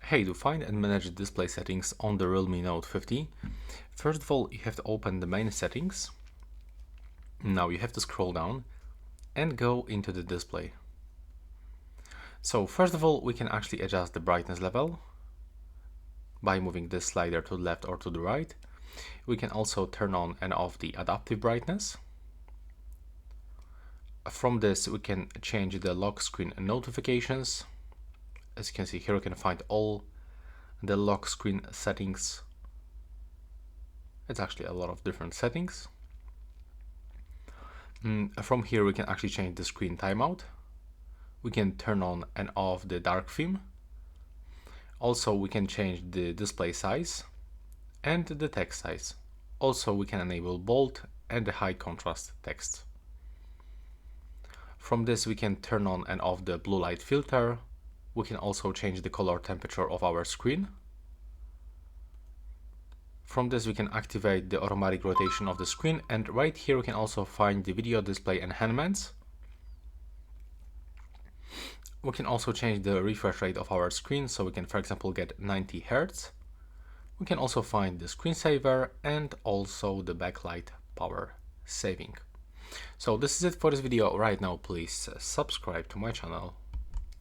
Hey, to find and manage display settings on the Realme Note 50, first of all, you have to open the main settings. Now you have to scroll down and go into the display. So first of all, we can actually adjust the brightness level by moving this slider to the left or to the right. We can also turn on and off the adaptive brightness. From this, we can change the lock screen notifications. As you can see here, we can find all the lock screen settings. It's actually a lot of different settings. From here, we can actually change the screen timeout. We can turn on and off the dark theme. Also, we can change the display size and the text size. Also, we can enable bold and the high contrast text. From this, we can turn on and off the blue light filter. We can also change the color temperature of our screen. From this, we can activate the automatic rotation of the screen, and right here we can also find the video display enhancements. We can also change the refresh rate of our screen, so we can, for example, get 90 Hz. We can also find the screensaver and also the backlight power saving. So this is it for this video right now. Please subscribe to my channel.